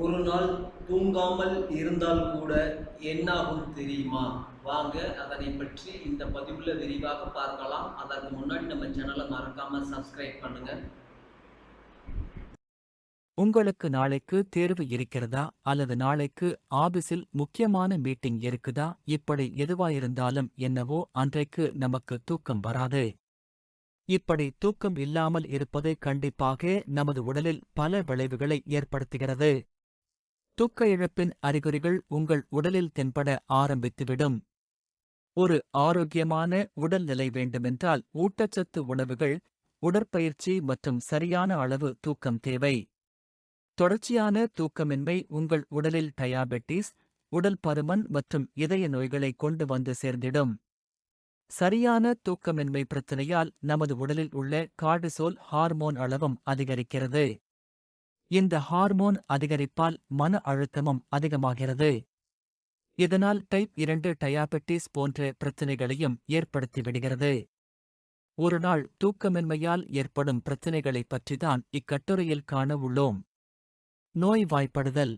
ஒரு நாள் தூங்காமல் இருந்தால் கூட என்னாகும் தெரியுமா? வாங்க அதனை பற்றி இந்த பதிவுல விரிவாக பார்க்கலாம். அதற்கு முன்னாடி நம்ம சேனலை மறக்காம சப்ஸ்கிரைப் பண்ணுங்க. உங்களுக்கு நாளைக்கு தேர்வு இருக்கிறதா அல்லது நாளைக்கு ஆபீஸில் முக்கியமான மீட்டிங் இருக்குதா? இப்படி எதுவாயிருந்தாலும் என்னவோ அன்றைக்கு நமக்கு தூக்கம் வராது. இப்படி தூக்கம் இல்லாமல் இருப்பது கண்டிப்பாக நமது உடலில் பல விளைவுகளை ஏற்படுத்துகிறது. தூக்க இழப்பின் அறிகுறிகள் உங்கள் உடலில் தென்பட ஆரம்பித்துவிடும். ஒரு ஆரோக்கியமான உடல்நிலை வேண்டுமென்றால் ஊட்டச்சத்து உணவுகள், உடற்பயிற்சி மற்றும் சரியான அளவு தூக்கம் தேவை. தொடர்ச்சியான தூக்கமின்மை உங்கள் உடலில் டயாபெட்டிஸ், உடல் பருமன் மற்றும் இதய நோய்களை கொண்டு வந்து சேர்ந்திடும். சரியான தூக்கமின்மை பிரச்சனையால் நமது உடலில் உள்ள கார்டிசோல் ஹார்மோன் அளவும் அதிகரிக்கிறது. இந்த ஹார்மோன் அதிகரிப்பால் மன அழுத்தமும் அதிகமாகிறது. இதனால் டைப் 2 டயாபெட்டிஸ் போன்ற பிரச்சனைகளையும் ஏற்படுத்திவிடுகிறது. ஒரு நாள் தூக்கமின்மையால் ஏற்படும் பிரச்சனைகளைப் பற்றிதான் இக்கட்டுரையில் காண உள்ளோம். நோய்வாய்ப்படுதல்.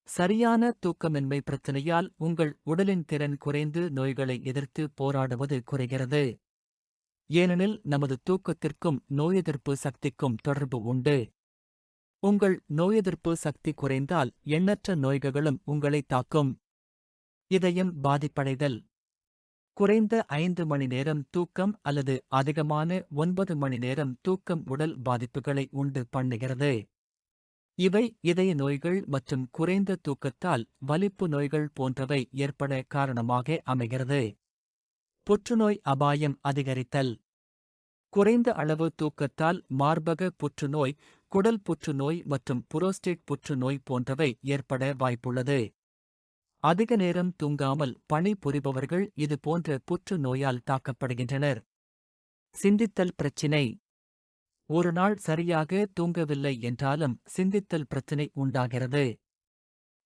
சரியான தூக்கமின்மை பிரச்சனையால் உங்கள் உடலின் திறன் குறைந்து நோய்களை எதிர்த்து போராடுவது குறைகிறது. ஏனெனில் நமது தூக்கத்திற்கும் நோயெதிர்ப்பு சக்திக்கும் தொடர்பு உண்டு. உங்கள் நோயெதிர்ப்பு சக்தி குறைந்தால் எண்ணற்ற நோய்களும் உங்களை தாக்கும். இதயம் பாதிப்படைதல். குறைந்த 5 மணி நேரம் தூக்கம் அல்லது அதிகமான 9 மணி நேரம் தூக்கம் உடல் பாதிப்புகளை உண்டு பண்ணுகிறது. இவை இதய நோய்கள் மற்றும் குறைந்த தூக்கத்தால் வலிப்பு நோய்கள் போன்றவை ஏற்பட காரணமாக அமைகிறது. புற்றுநோய் அபாயம் அதிகரித்தல். குறைந்த அளவு தூக்கத்தால் மார்பக புற்றுநோய், குடல் புற்றுநோய் மற்றும் புரோஸ்டேட் புற்றுநோய் போன்றவை ஏற்பட வாய்ப்புள்ளது. அதிக நேரம் தூங்காமல் பணி புரிபவர்கள் இது போன்ற புற்றுநோயால் தாக்கப்படுகின்றனர். சிந்தித்தல் பிரச்சினை. ஒரு நாள் சரியாக தூங்கவில்லை என்றாலும் சிந்தித்தல் பிரச்சினை உண்டாகிறது.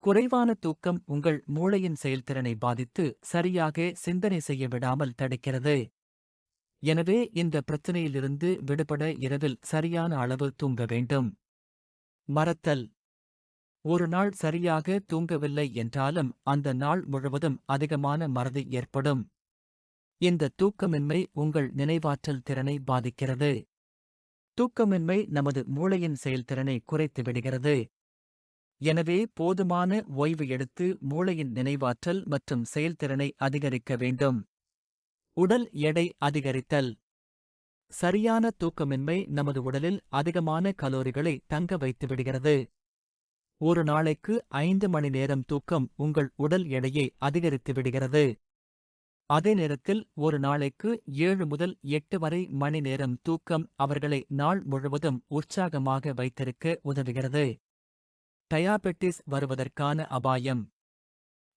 குறைவான தூக்கம் உங்கள் மூளையின் செயல்திறனை பாதித்து சரியாக சிந்தனை செய்ய விடாமல் தடுக்கிறது. எனவே இந்த பிரச்சினையிலிருந்து விடுபட இரவில் சரியான அளவு தூங்க வேண்டும். மறத்தல். ஒரு நாள் சரியாக தூங்கவில்லை என்றாலும் அந்த நாள் முழுவதும் அதிகமான மறதி ஏற்படும். இந்த தூக்கமின்மை உங்கள் நினைவாற்றல் திறனை பாதிக்கிறது. தூக்கமின்மை நமது மூளையின் செயல்திறனை குறைத்துவிடுகிறது. எனவே போதுமான ஓய்வு எடுத்து மூளையின் நினைவாற்றல் மற்றும் செயல்திறனை அதிகரிக்க வேண்டும். உடல் எடை அதிகரித்தல். சரியான தூக்கமின்மை நமது உடலில் அதிகமான கலோரிகளை தங்க வைத்துவிடுகிறது. ஒரு நாளைக்கு 5 மணி நேரம் தூக்கம் உங்கள் உடல் எடையை அதிகரித்து விடுகிறது. அதே நேரத்தில் ஒரு நாளைக்கு 7 முதல் 8 வரை மணி நேரம் தூக்கம் அவர்களை நாள் முழுவதும் உற்சாகமாக வைத்திருக்க உதவுகிறது. டயாபெட்டிஸ் வருவதற்கான அபாயம்.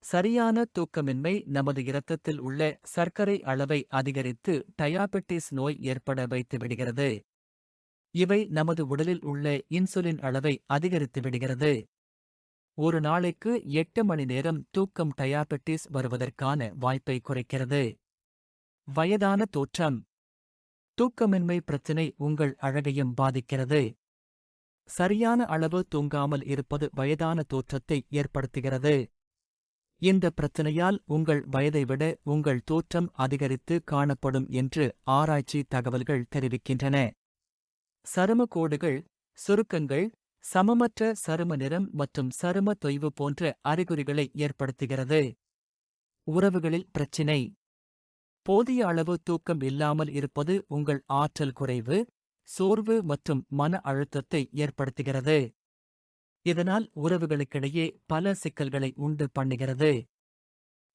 சரியான தூக்கமின்மை நமது இரத்தத்தில் உள்ள சர்க்கரை அளவை அதிகரித்து டயாபெட்டிஸ் நோய் ஏற்பட வைத்துவிடுகிறது. இவை நமது உடலில் உள்ள இன்சுலின் அளவை அதிகரித்து விடுகிறது. ஒரு நாளைக்கு 8 மணி நேரம் தூக்கம் டயாபெட்டிஸ் வருவதற்கான வாய்ப்பை குறைக்கிறது. வயதான தோற்றம். தூக்கமின்மை பிரச்சினை உங்கள் அழகையும் பாதிக்கிறது. சரியான அளவு தூங்காமல் இருப்பது வயதான தோற்றத்தை ஏற்படுத்துகிறது. இந்த பிரச்சனையால் உங்கள் வயதை விட உங்கள் தோற்றம் அதிகரித்து காணப்படும் என்று ஆராய்ச்சி தகவல்கள் தெரிவிக்கின்றன. சரும கோடுகள், சுருக்கங்கள், சமமற்ற சரும நிறம் மற்றும் சரும தொய்வு போன்ற அறிகுறிகளை ஏற்படுத்துகிறது. உறவுகளில் பிரச்சினை. போதிய அளவு தூக்கம் இல்லாமல் இருப்பது உங்கள் ஆற்றல் குறைவு, சோர்வு மற்றும் மன அழுத்தத்தை ஏற்படுத்துகிறது. இதனால் உறவுகளுக்கிடையே பல சிக்கல்களை உண்டு பண்ணுகிறது.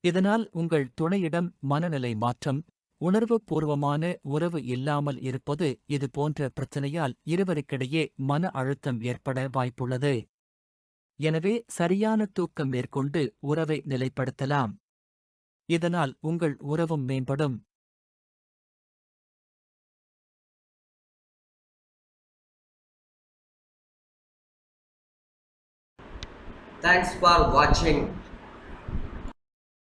இதனால் உங்கள் துணையிடம் மனநிலை மாற்றம், உணர்வுபூர்வமான உறவு இல்லாமல் இருப்பது இது போன்ற பிரச்சனையால் இருவருக்கிடையே மன அழுத்தம் ஏற்பட வாய்ப்புள்ளது. எனவே சரியான தூக்கம் மேற்கொண்டு உறவை நிலைப்படுத்தலாம். இதனால் உங்கள் உறவும் மேம்படும். Thanks for watching.